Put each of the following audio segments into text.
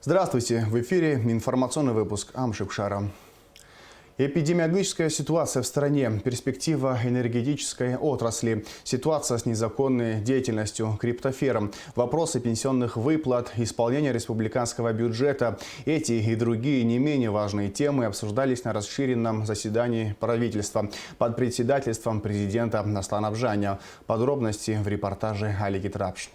Здравствуйте! В эфире информационный выпуск Амшипшара. Эпидемиологическая ситуация в стране, перспектива энергетической отрасли, ситуация с незаконной деятельностью криптоферм, вопросы пенсионных выплат, исполнение республиканского бюджета. Эти и другие не менее важные темы обсуждались на расширенном заседании правительства под председательством президента Аслана Абжаня. Подробности в репортаже Алики Трапш.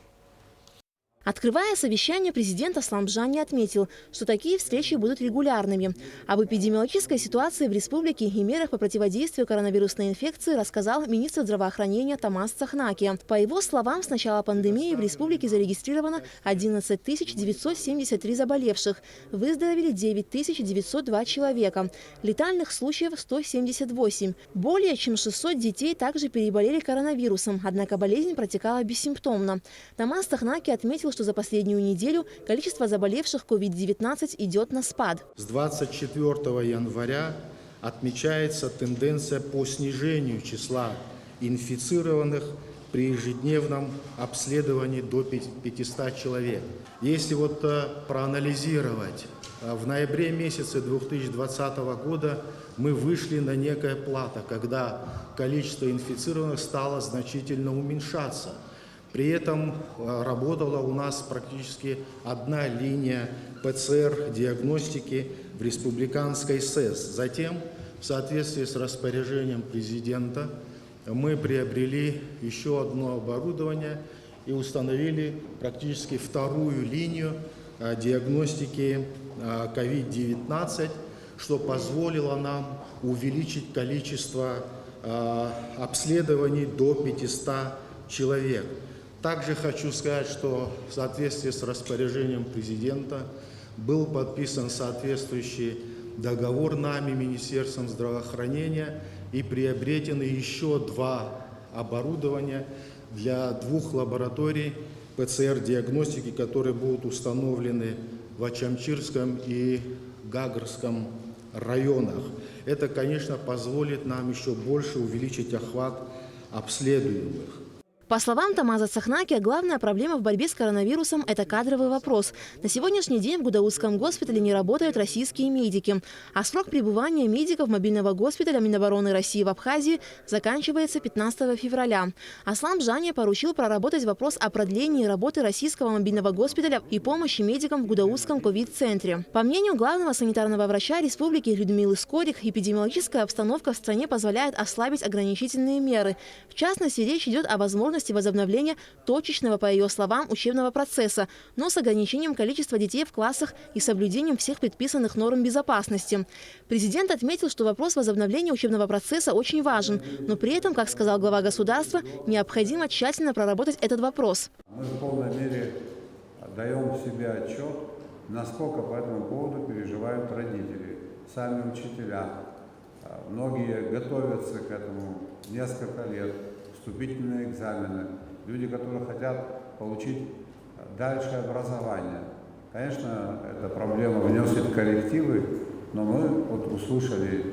Открывая совещание, президент Аслан Абжаня отметил, что такие встречи будут регулярными. Об эпидемиологической ситуации в республике и мерах по противодействию коронавирусной инфекции рассказал министр здравоохранения Тамаз Цахнаки. По его словам, с начала пандемии в республике зарегистрировано 11 973 заболевших, выздоровели 9 902 человека, летальных случаев 178. Более чем 600 детей также переболели коронавирусом, однако болезнь протекала бессимптомно. Тамаз Цахнаки отметил, что за последнюю неделю количество заболевших COVID-19 идет на спад. С 24 января отмечается тенденция по снижению числа инфицированных при ежедневном обследовании до 500 человек. Если проанализировать, в ноябре месяце 2020 года мы вышли на некое плато, когда количество инфицированных стало значительно уменьшаться. При этом работала у нас практически одна линия ПЦР-диагностики в республиканской СЭС. Затем, в соответствии с распоряжением президента, мы приобрели еще одно оборудование и установили практически вторую линию диагностики COVID-19, что позволило нам увеличить количество обследований до 500 человек. Также хочу сказать, что в соответствии с распоряжением президента был подписан соответствующий договор нами, Министерством здравоохранения, и приобретены еще 2 оборудования для 2 лабораторий ПЦР-диагностики, которые будут установлены в Ачамчирском и Гагарском районах. Это, конечно, позволит нам еще больше увеличить охват обследуемых. По словам Тамаза Цахнаки, главная проблема в борьбе с коронавирусом – это кадровый вопрос. На сегодняшний день в Гудаузском госпитале не работают российские медики, а срок пребывания медиков мобильного госпиталя Минобороны России в Абхазии заканчивается 15 февраля. Аслан Абжаня поручил проработать вопрос о продлении работы российского мобильного госпиталя и помощи медикам в Гудаузском ковид-центре. По мнению главного санитарного врача республики Людмилы Скорик, эпидемиологическая обстановка в стране позволяет ослабить ограничительные меры. В частности, речь идет о возможности возобновления точечного, по ее словам, учебного процесса, но с ограничением количества детей в классах и соблюдением всех предписанных норм безопасности. Президент отметил, что вопрос возобновления учебного процесса очень важен, но при этом, как сказал глава государства, необходимо тщательно проработать этот вопрос. Мы в полной мере даем себе отчет, насколько по этому поводу переживают родители, сами учителя. Многие готовятся к этому несколько лет. Вступительные экзамены, люди, которые хотят получить дальше образование. Конечно, эта проблема вносит коррективы, но мы услышали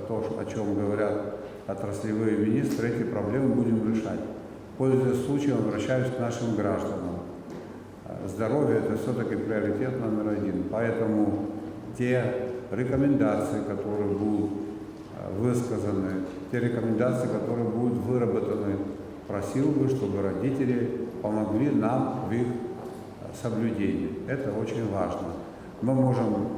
то, о чем говорят отраслевые министры, эти проблемы будем решать. Пользуясь случаем, обращаюсь к нашим гражданам. Здоровье – это все-таки приоритет номер 1, поэтому те рекомендации, которые будут высказаны, те рекомендации, которые будут выработаны, просил бы, чтобы родители помогли нам в их соблюдении. Это очень важно. Мы можем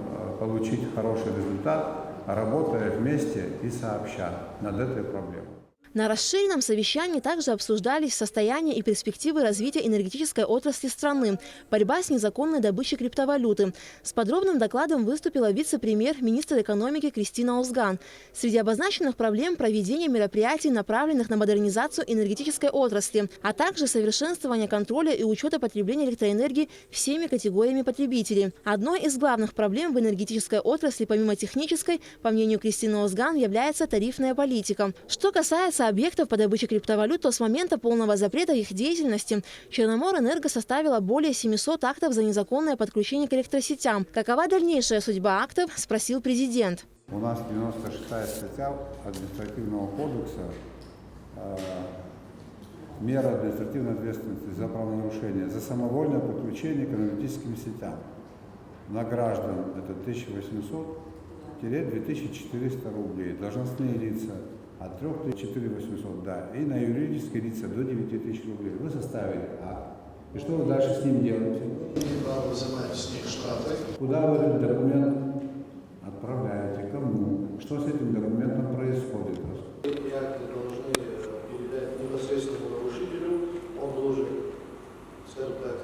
получить хороший результат, работая вместе и сообща над этой проблемой. На расширенном совещании также обсуждались состояние и перспективы развития энергетической отрасли страны, борьба с незаконной добычей криптовалюты. С подробным докладом выступила вице-премьер-министр экономики Кристина Озган. Среди обозначенных проблем – проведение мероприятий, направленных на модернизацию энергетической отрасли, а также совершенствование контроля и учета потребления электроэнергии всеми категориями потребителей. Одной из главных проблем в энергетической отрасли, помимо технической, по мнению Кристины Озган, является тарифная политика. Что касается объектов по добыче криптовалют, то с момента полного запрета их деятельности Черноморэнерго составила более 700 актов за незаконное подключение к электросетям. Какова дальнейшая судьба актов, спросил президент. У нас 96-я статья административного кодекса, мера административной ответственности за правонарушение, за самовольное подключение к энергетическим сетям. на граждан это 1800-2400 рублей. Должностные лица от 3400, да, и на юридические лица до 9000 рублей. Вы составили акт. И что вы дальше с ним делаете? Вызываем с них штрафы. Куда вы этот документ отправляете? Кому? Что с этим документом происходит? Эти акты должны передать непосредственному нарушителю. Он должен, скажем так,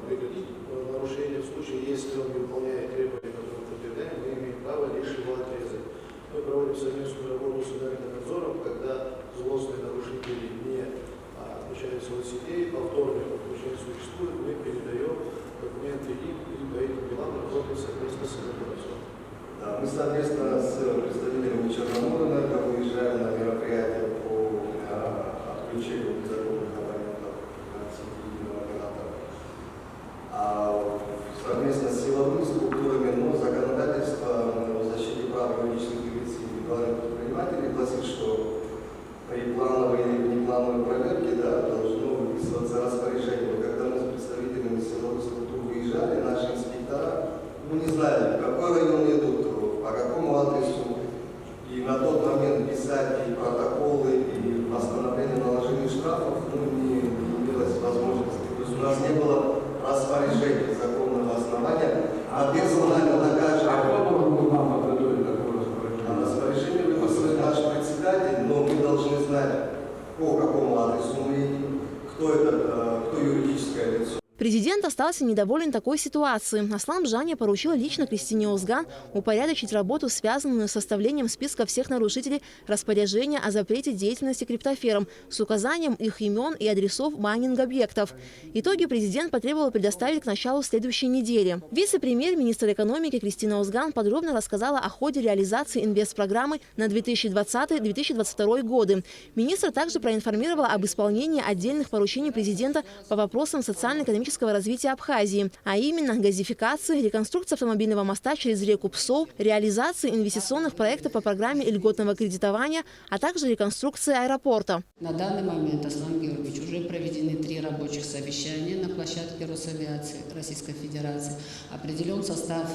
прекратить нарушение. В случае, если он не выполняет требования, которые мы предъявляем, мы имеем право лишь его отрезать. Мы проводим совместную работу с судебным надзором, когда злостные нарушители не включаются в сетей, повторно подключение существует, мы передаем документы им, и по этим делам работаем совместно с судебным надзором. Да, мы совместно с представителями Черноморэнерго выезжаем на мероприятие по отключению незаконных абонентов от сети операторов. Совместно с силовыми структурами, но законодательство о защите прав юридических лиц и индивидуальных предпринимателей гласит, что при плановой или внеплановой проверке должно выписываться распоряжение. Но когда мы с представителями силовых структур выезжали, наши инспектора не знали, в какой район идут, по какому адресу. И на тот момент писать и протоколы, и восстановление наложения штрафов не имелось возможности. То есть у нас не было распоряжения законного основания, а персонально на каждый. Распоряжение выписывает наш председатель, но мы должны знать, по какому адресу мы едем, кто юридическое лицо. Президент остался недоволен такой ситуацией. Аслан Бжаня поручил лично Кристине Озган упорядочить работу, связанную с составлением списка всех нарушителей распоряжения о запрете деятельности криптоферм с указанием их имен и адресов майнинг-объектов. Итоги президент потребовал предоставить к началу следующей недели. Вице-премьер-министр экономики Кристина Озган подробно рассказала о ходе реализации инвестпрограммы на 2020-2022 годы. Министр также проинформировала об исполнении отдельных поручений президента по вопросам социально-экономического развития Абхазии, а именно газификации, реконструкции автомобильного моста через реку Псоу, реализации инвестиционных проектов по программе льготного кредитования, а также реконструкции аэропорта. На данный момент, Аслан Георгиевич, уже проведены 3 рабочих совещания на площадке Росавиации Российской Федерации. Определен состав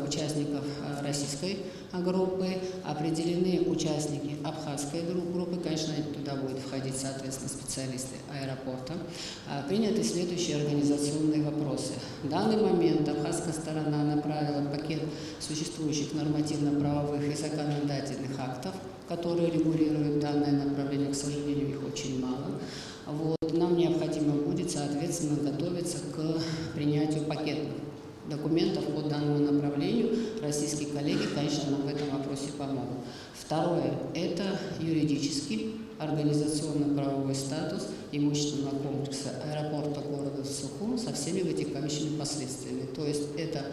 участников российской группы, определены участники абхазской группы, конечно, туда будут входить, соответственно, специалисты аэропорта. Приняты следующие организационные вопросы. В данный момент абхазская сторона направила пакет существующих нормативно-правовых и законодательных актов, которые регулируют данное направление. К сожалению, их очень мало. Нам необходимо будет, соответственно, готовиться к принятию пакетных документов по данному направлению. Российские коллеги, конечно, нам в этом вопросе помогут. Второе – это юридический, организационно-правовой статус имущественного комплекса аэропорта города Сухум со всеми вытекающими последствиями. То есть это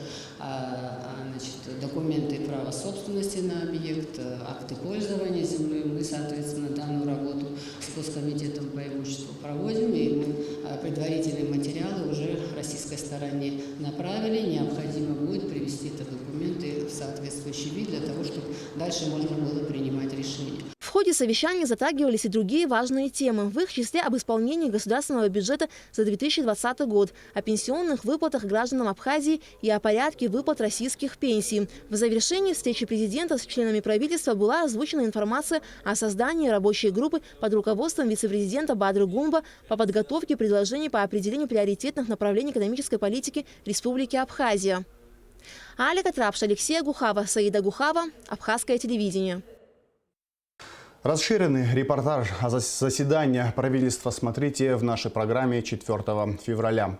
документы права собственности на объект, акты пользования землей. Мы, соответственно, данную работу с Госкомитетом по имуществу проводим, и мы предварительные материалы уже российской стороне направили. Необходимо будет привести эти документы в соответствующий вид для того, чтобы дальше можно было принимать решения. В ходе совещания затрагивались и другие важные темы, в их числе об исполнении государственного бюджета за 2020 год, о пенсионных выплатах гражданам Абхазии и о порядке выплат российских пенсий. В завершении встречи президента с членами правительства была озвучена информация о создании рабочей группы под руководством вице-президента Бадры Гумба по подготовке предложений по определению приоритетных направлений экономической политики Республики Абхазия. Алика Трапш, Алексея Гухава, Саида Гухава, Абхазское телевидение. Расширенный репортаж о заседании правительства смотрите в нашей программе 4 февраля.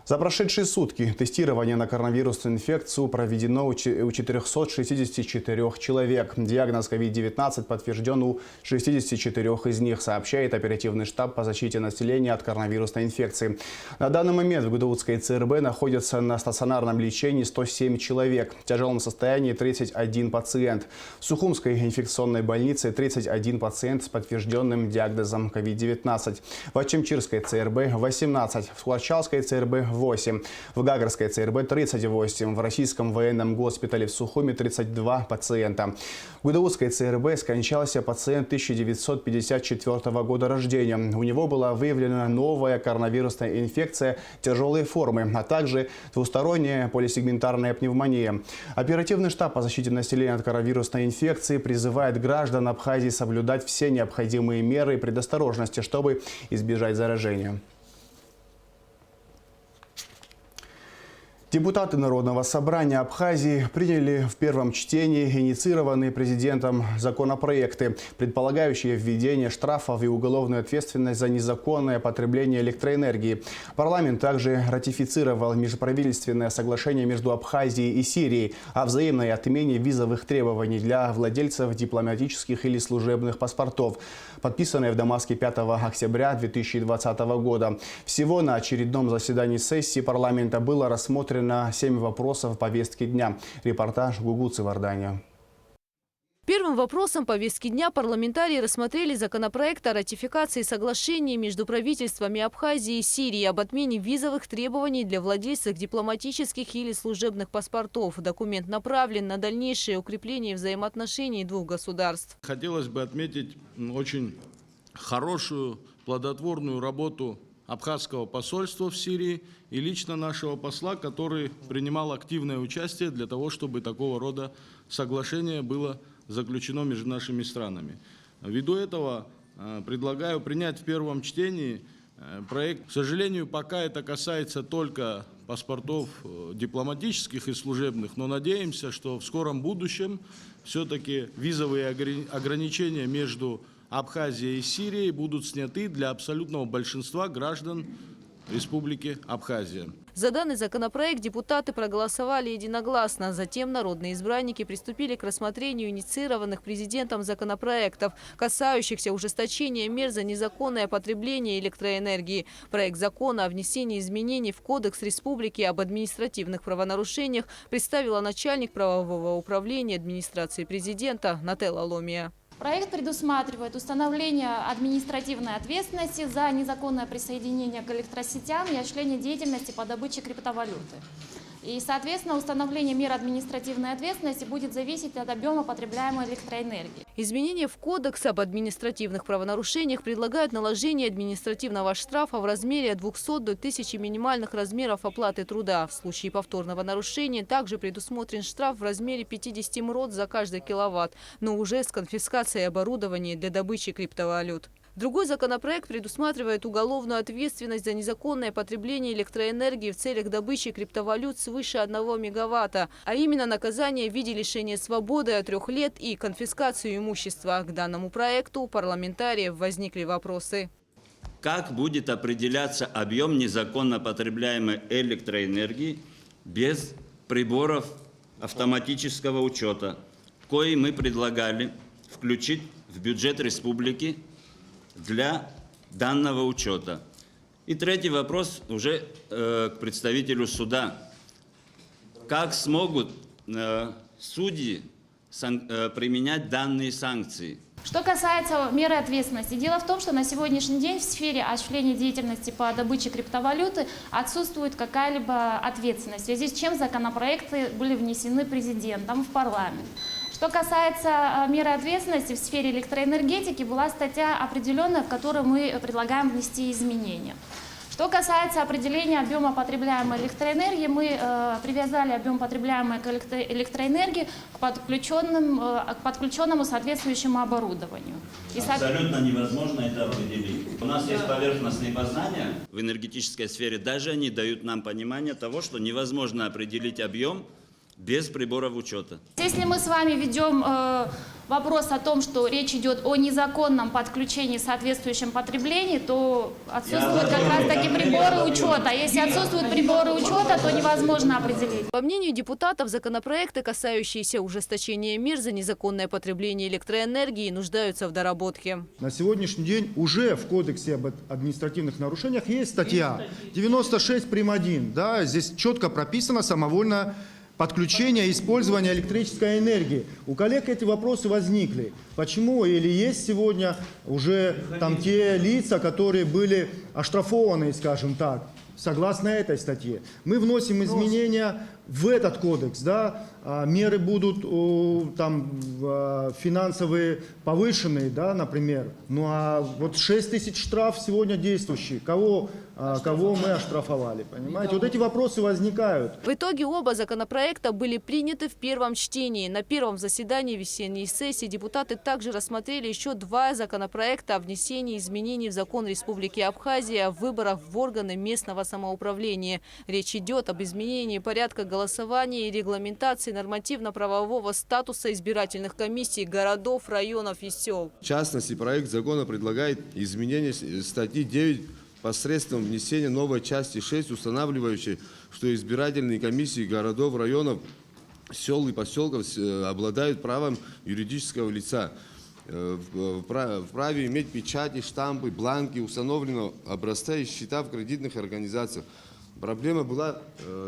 За прошедшие сутки тестирование на коронавирусную инфекцию проведено у 464 человек. Диагноз COVID-19 подтвержден у 64 из них, сообщает оперативный штаб по защите населения от коронавирусной инфекции. На данный момент в Гудаутской ЦРБ находятся на стационарном лечении 107 человек. В тяжелом состоянии 31 пациент. В Сухумской инфекционной больнице 31 пациент с подтвержденным диагнозом COVID-19. В Ачимчирской ЦРБ 18. В Скворчалской ЦРБ 8, в Гагарской ЦРБ 38, в Российском военном госпитале в Сухуми 32 пациента. В Гудаутской ЦРБ скончался пациент 1954 года рождения. У него была выявлена новая коронавирусная инфекция тяжелой формы, а также двусторонняя полисегментарная пневмония. Оперативный штаб по защите населения от коронавирусной инфекции призывает граждан Абхазии соблюдать все необходимые меры предосторожности, чтобы избежать заражения. Депутаты Народного собрания Абхазии приняли в первом чтении инициированные президентом законопроекты, предполагающие введение штрафов и уголовную ответственность за незаконное потребление электроэнергии. Парламент также ратифицировал межправительственное соглашение между Абхазией и Сирией о взаимной отмене визовых требований для владельцев дипломатических или служебных паспортов, подписанное в Дамаске 5 октября 2020 года. Всего на очередном заседании сессии парламента было рассмотрено 7 вопросов повестки дня. Репортаж Гугуцы в Иордании. Первым вопросом повестки дня парламентарии рассмотрели законопроект о ратификации соглашения между правительствами Абхазии и Сирии об отмене визовых требований для владельцев дипломатических или служебных паспортов. Документ направлен на дальнейшее укрепление взаимоотношений двух государств. Хотелось бы отметить очень хорошую, плодотворную работу абхазского посольства в Сирии и лично нашего посла, который принимал активное участие для того, чтобы такого рода соглашение было заключено между нашими странами. Ввиду этого предлагаю принять в первом чтении проект. К сожалению, пока это касается только паспортов дипломатических и служебных, но надеемся, что в скором будущем все-таки визовые ограничения между Абхазией и Сирией будут сняты для абсолютного большинства граждан Республики Абхазия. За данный законопроект депутаты проголосовали единогласно. Затем народные избранники приступили к рассмотрению инициированных президентом законопроектов, касающихся ужесточения мер за незаконное потребление электроэнергии. Проект закона о внесении изменений в Кодекс Республики об административных правонарушениях представила начальник правового управления администрации президента Нателла Ломия. Проект предусматривает установление административной ответственности за незаконное присоединение к электросетям и осуществление деятельности по добыче криптовалюты. И, соответственно, установление мер административной ответственности будет зависеть от объема потребляемой электроэнергии. Изменения в Кодекс об административных правонарушениях предлагают наложение административного штрафа в размере от 200 до 1000 минимальных размеров оплаты труда. В случае повторного нарушения также предусмотрен штраф в размере 50 МРОТ за каждый киловатт, но уже с конфискацией оборудования для добычи криптовалют. Другой законопроект предусматривает уголовную ответственность за незаконное потребление электроэнергии в целях добычи криптовалют свыше 1 мегаватта, а именно наказание в виде лишения свободы от 3 лет и конфискацию имущества. К данному проекту у парламентариев возникли вопросы. Как будет определяться объем незаконно потребляемой электроэнергии без приборов автоматического учета, кои мы предлагали включить в бюджет республики для данного учета? И третий вопрос уже к представителю суда. Как смогут судьи применять данные санкции? Что касается меры ответственности, дело в том, что на сегодняшний день в сфере осуществления деятельности по добыче криптовалюты отсутствует какая-либо ответственность, в связи с чем законопроекты были внесены президентом в парламент. Что касается меры ответственности в сфере электроэнергетики, была статья определенная, в которой мы предлагаем внести изменения. Что касается определения объема потребляемой электроэнергии, мы привязали объем потребляемой электроэнергии к подключенному соответствующему оборудованию. Абсолютно невозможно это определить. У нас есть поверхностные познания в энергетической сфере, даже они дают нам понимание того, что невозможно определить объем без приборов учета. Если мы с вами ведем вопрос о том, что речь идет о незаконном подключении соответствующем потреблении, то отсутствуют как раз таки приборы учета. Если отсутствуют приборы учета, то невозможно определить. По мнению депутатов, законопроекты, касающиеся ужесточения мер за незаконное потребление электроэнергии, нуждаются в доработке. На сегодняшний день уже в Кодексе об административных нарушениях есть статья 96 прим. 1. Да, здесь четко прописано самовольное подключение и использование электрической энергии. У коллег эти вопросы возникли. Почему или есть сегодня уже там те лица, которые были оштрафованные, скажем так, согласно этой статье. Мы вносим изменения в этот кодекс, да, меры будут там финансовые повышенные, да, например. Ну а вот 6 тысяч штраф сегодня действующий. Кого мы оштрафовали, понимаете? Вот эти вопросы возникают. В итоге оба законопроекта были приняты в первом чтении. На первом заседании весенней сессии депутаты также рассмотрели еще два законопроекта о внесении изменений в закон Республики Абхазия о выборах в органы местного самоуправления. Речь идет об изменении порядка голосования и регламентации нормативно-правового статуса избирательных комиссий городов, районов и сел. В частности, проект закона предлагает изменение статьи 9 посредством внесения новой части 6, устанавливающей, что избирательные комиссии городов, районов, сел и поселков обладают правом юридического лица. Вправе иметь печати, штампы, бланки установленного образца и счета в кредитных организациях. Проблема была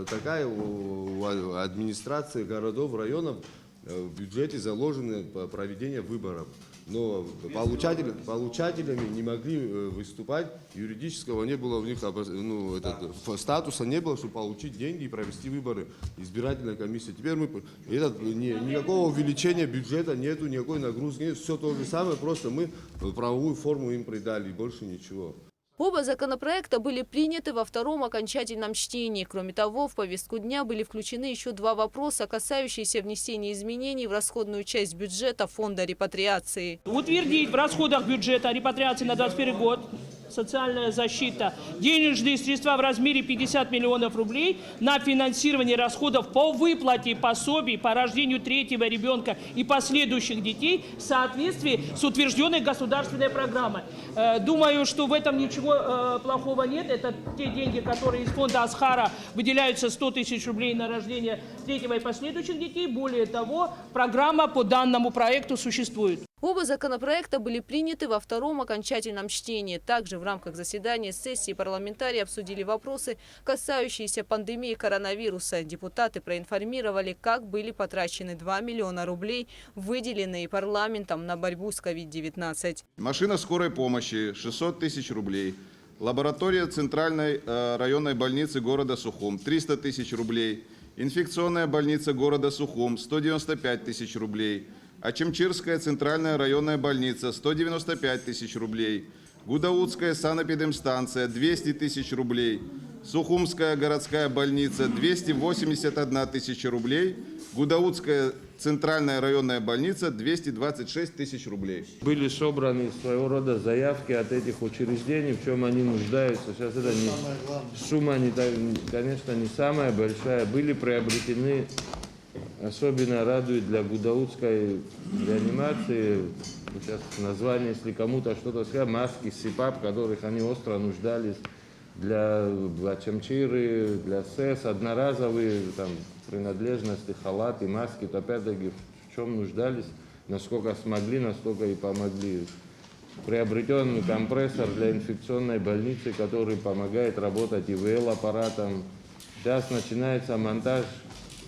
такая у администрации городов, районов, в бюджете заложено проведение выборов. Но получателями не могли выступать, юридического не было у них, статуса не было, чтобы получить деньги и провести выборы. Избирательная комиссия. Теперь никакого увеличения бюджета нету, никакой нагрузки нет, все то же самое, просто мы правовую форму им придали, больше ничего. Оба законопроекта были приняты во втором окончательном чтении. Кроме того, в повестку дня были включены еще два вопроса, касающиеся внесения изменений в расходную часть бюджета фонда репатриации. Утвердить в расходах бюджета репатриации на 2021 год социальная защита денежные средства в размере 50 миллионов рублей на финансирование расходов по выплате пособий по рождению третьего ребенка и последующих детей в соответствии с утвержденной государственной программой. Думаю, что в этом ничего плохого нет. Это те деньги, которые из фонда Асхара выделяются 100 тысяч рублей на рождение третьего и последующих детей. Более того, программа по данному проекту существует. Оба законопроекта были приняты во втором окончательном чтении. Также в рамках заседания сессии парламентарии обсудили вопросы, касающиеся пандемии коронавируса. Депутаты проинформировали, как были потрачены 2 миллиона рублей, выделенные парламентом на борьбу с COVID-19. Машина скорой помощи – 600 тысяч рублей. Лаборатория Центральной районной больницы города Сухум – 300 тысяч рублей. Инфекционная больница города Сухум – 195 тысяч рублей. Ачимчирская центральная районная больница – 195 тысяч рублей. Гудаутская санэпидемстанция – 200 тысяч рублей. Сухумская городская больница – 281 тысяча рублей. Гудаутская центральная районная больница – 226 тысяч рублей. Были собраны своего рода заявки от этих учреждений, в чем они нуждаются. Сейчас это сумма, конечно, не самая большая. Были приобретены, особенно радует для гудаутской реанимации, сейчас название, если кому-то что-то сказать, маски СИПАП, которых они остро нуждались, для Ачамчиры, для СЭС, одноразовые там, принадлежности, халаты, маски, то опять-таки в чем нуждались, насколько смогли, настолько и помогли. Приобретен компрессор для инфекционной больницы, который помогает работать ИВЛ-аппаратом. Сейчас начинается монтаж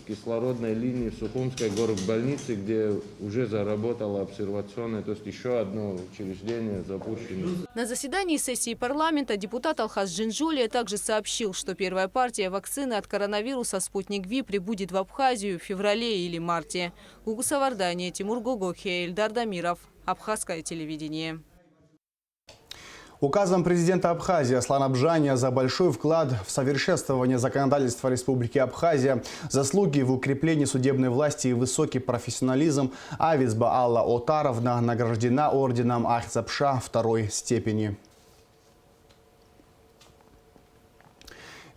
кислородной линии в Сухумской горбольнице, где уже заработала обсервационная, то есть еще одно учреждение запущено. На заседании сессии парламента депутат Алхаз Джинджулия также сообщил, что первая партия вакцины от коронавируса «Спутник Ви» прибудет в Абхазию в феврале или марте. Гугу Савардания, Тимур Гогохия, Эльдар Дамиров. Абхазское телевидение. Указом президента Абхазии Аслана Абжаня за большой вклад в совершенствование законодательства Республики Абхазия, заслуги в укреплении судебной власти и высокий профессионализм Авизба Алла Отаровна награждена орденом Ахзапша второй степени.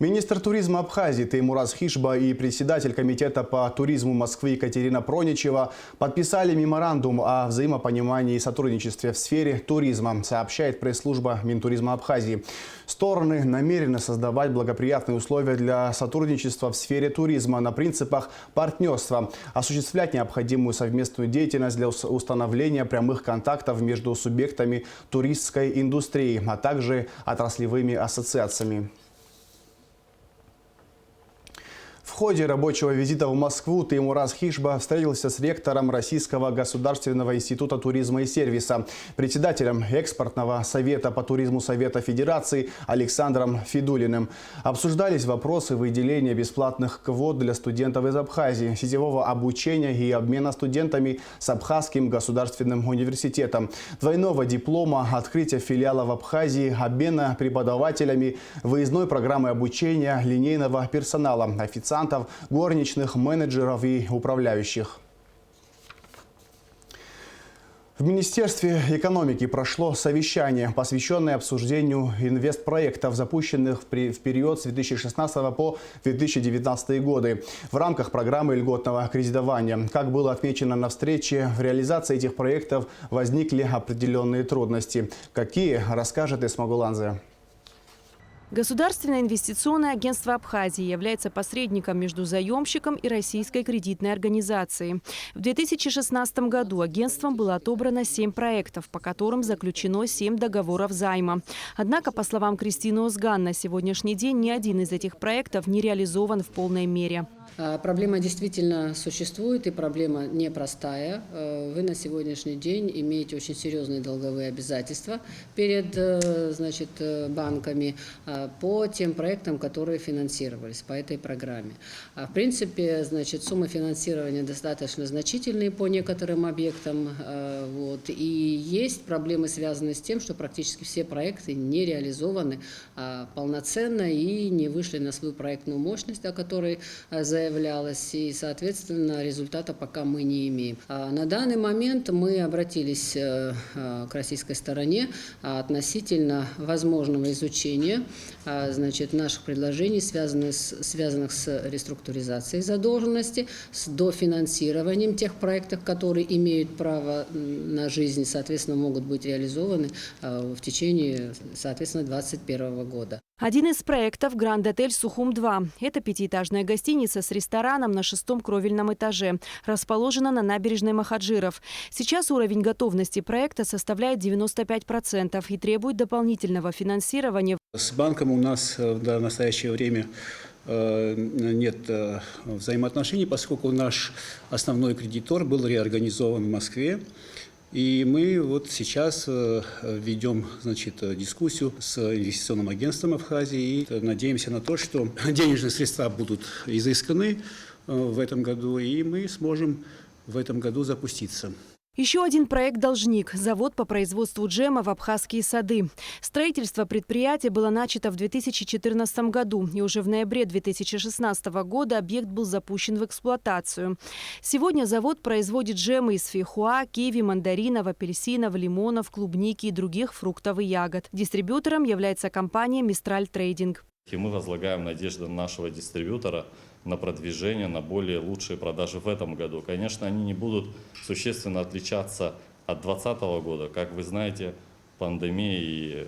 Министр туризма Абхазии Теймураз Хишба и председатель комитета по туризму Москвы Екатерина Проничева подписали меморандум о взаимопонимании и сотрудничестве в сфере туризма, сообщает пресс-служба Минтуризма Абхазии. Стороны намерены создавать благоприятные условия для сотрудничества в сфере туризма на принципах партнерства, осуществлять необходимую совместную деятельность для установления прямых контактов между субъектами туристской индустрии, а также отраслевыми ассоциациями. В ходе рабочего визита в Москву Теймураз Хишба встретился с ректором Российского государственного института туризма и сервиса, председателем экспортного совета по туризму Совета Федерации Александром Федулиным. Обсуждались вопросы выделения бесплатных квот для студентов из Абхазии, сетевого обучения и обмена студентами с Абхазским государственным университетом, двойного диплома, открытия филиала в Абхазии, обмена преподавателями, выездной программы обучения, линейного персонала, официантов, горничных, менеджеров и управляющих. В Министерстве экономики прошло совещание, посвященное обсуждению инвестпроектов, запущенных в период с 2016 по 2019 годы в рамках программы льготного кредитования. Как было отмечено на встрече, в реализации этих проектов возникли определенные трудности. Какие, расскажет Исмагуланзе. Государственное инвестиционное агентство Абхазии является посредником между заемщиком и российской кредитной организацией. В 2016 году агентством было отобрано 7 проектов, по которым заключено 7 договоров займа. Однако, по словам Кристины Озган, на сегодняшний день ни один из этих проектов не реализован в полной мере. Проблема действительно существует, и проблема непростая. Вы на сегодняшний день имеете очень серьезные долговые обязательства перед, банками по тем проектам, которые финансировались по этой программе. В принципе, суммы финансирования достаточно значительные по некоторым объектам. И есть проблемы, связанные с тем, что практически все проекты не реализованы полноценно и не вышли на свою проектную мощность, о которой заявлялось, и, соответственно, результата пока мы не имеем. На данный момент мы обратились к российской стороне относительно возможного изучения наших предложений, связанных с реструктуризацией задолженности, с дофинансированием тех проектов, которые имеют право на жизнь, соответственно, могут быть реализованы в течение, соответственно, 2021 года. Один из проектов «Гранд-отель Сухум-2». Это пятиэтажная гостиница с рестораном на 6-м кровельном этаже. Расположена на набережной Махаджиров. Сейчас уровень готовности проекта составляет 95% и требует дополнительного финансирования. С банком у нас в настоящее время нет взаимоотношений, поскольку наш основной кредитор был реорганизован в Москве. И мы вот сейчас ведем, дискуссию с инвестиционным агентством Абхазии и надеемся на то, что денежные средства будут изысканы в этом году, и мы сможем в этом году запуститься. Еще один проект «Должник» – завод по производству джема в Абхазские сады. Строительство предприятия было начато в 2014 году, и уже в ноябре 2016 года объект был запущен в эксплуатацию. Сегодня завод производит джемы из фейхоа, киви, мандаринов, апельсинов, лимонов, клубники и других фруктов и ягод. Дистрибьютором является компания «Мистраль Трейдинг». И мы возлагаем надежды на нашего дистрибьютора на продвижение, на более лучшие продажи в этом году. Конечно, они не будут существенно отличаться от 2020 года. Как вы знаете, пандемия и,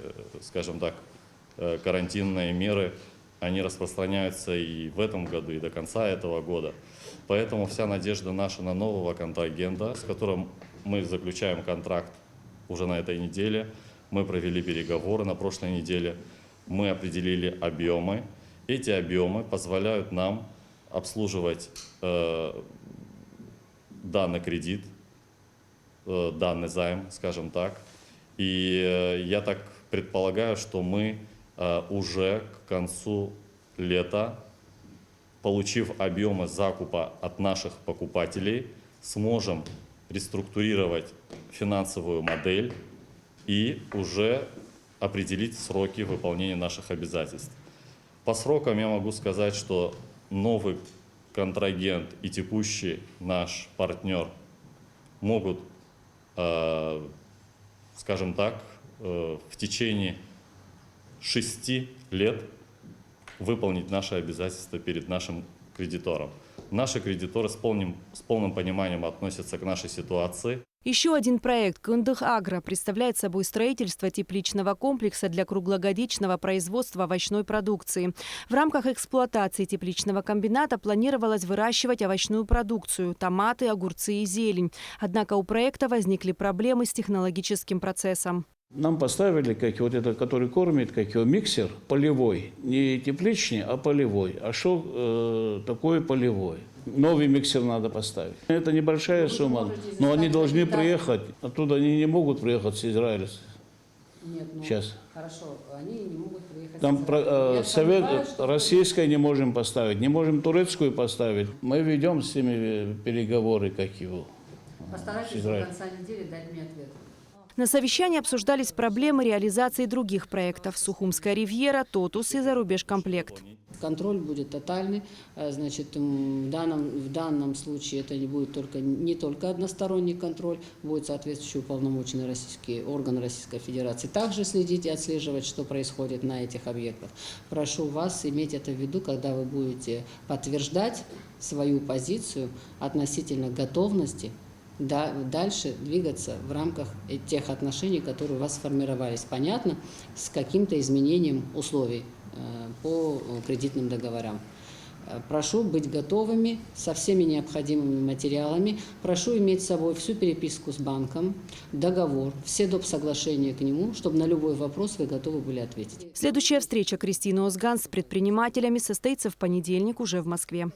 карантинные меры, они распространяются и в этом году, и до конца этого года. Поэтому вся надежда наша на нового контрагента, с которым мы заключаем контракт уже на этой неделе. Мы провели переговоры на прошлой неделе. Мы определили объемы. Эти объемы позволяют нам обслуживать данный кредит, данный займ, скажем так. И я так предполагаю, что мы уже к концу лета, получив объемы закупа от наших покупателей, сможем реструктурировать финансовую модель и уже определить сроки выполнения наших обязательств. По срокам я могу сказать, что новый контрагент и текущий наш партнер могут, в течение 6 лет выполнить наши обязательства перед нашим кредитором. Наши кредиторы с полным пониманием относятся к нашей ситуации. Еще один проект «Кындых-Агро» представляет собой строительство тепличного комплекса для круглогодичного производства овощной продукции. В рамках эксплуатации тепличного комбината планировалось выращивать овощную продукцию – томаты, огурцы и зелень. Однако у проекта возникли проблемы с технологическим процессом. Нам поставили, как вот это, который кормит, как его миксер полевой, не тепличный, а полевой. А что такое полевой? Новый миксер надо поставить. Это небольшая сумма, но они должны приехать. Оттуда они не могут приехать с Израиля. Нет, ну, сейчас. Хорошо, они не могут приехать. Там совет российской не можем поставить, не можем турецкую поставить. Мы ведем с ними переговоры, как его. Постарайтесь до конца недели дать мне ответ. На совещании обсуждались проблемы реализации других проектов: Сухумская ривьера, Тотус и Зарубежкомплект. Контроль будет тотальный. Значит, в данном случае это не будет не только односторонний контроль, будет соответствующий уполномоченный российский орган Российской Федерации также следить и отслеживать, что происходит на этих объектах. Прошу вас иметь это в виду, когда вы будете подтверждать свою позицию относительно готовности дальше двигаться в рамках тех отношений, которые у вас сформировались. Понятно, с каким-то изменением условий по кредитным договорам. Прошу быть готовыми со всеми необходимыми материалами. Прошу иметь с собой всю переписку с банком, договор, все доп. Соглашения к нему, чтобы на любой вопрос вы готовы были ответить. Следующая встреча Кристины Озган с предпринимателями состоится в понедельник уже в Москве.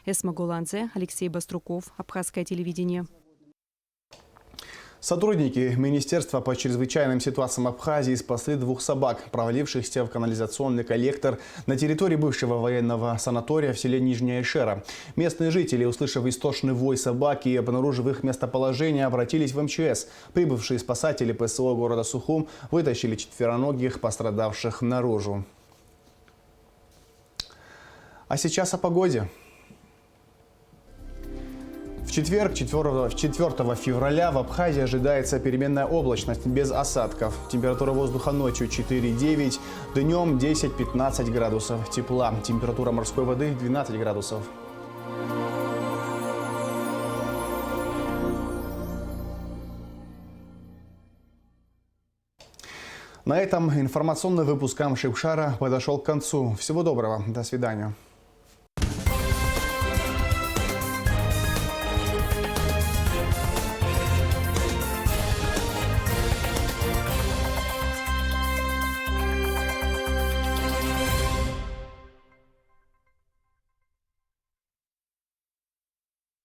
Эсма Гуланзе, Алексей Баструков, Абхазское телевидение. Сотрудники Министерства по чрезвычайным ситуациям Абхазии спасли 2 собак, провалившихся в канализационный коллектор на территории бывшего военного санатория в селе Нижняя Шера. Местные жители, услышав истошный вой собак и обнаружив их местоположение, обратились в МЧС. Прибывшие спасатели ПСО города Сухум вытащили 4ногих пострадавших наружу. А сейчас о погоде. В четверг, 4 февраля, в Абхазии ожидается переменная облачность без осадков. Температура воздуха ночью 4-9, днем 10-15 градусов тепла. Температура морской воды 12 градусов. На этом информационный выпуск Амши Бшара подошел к концу. Всего доброго. До свидания.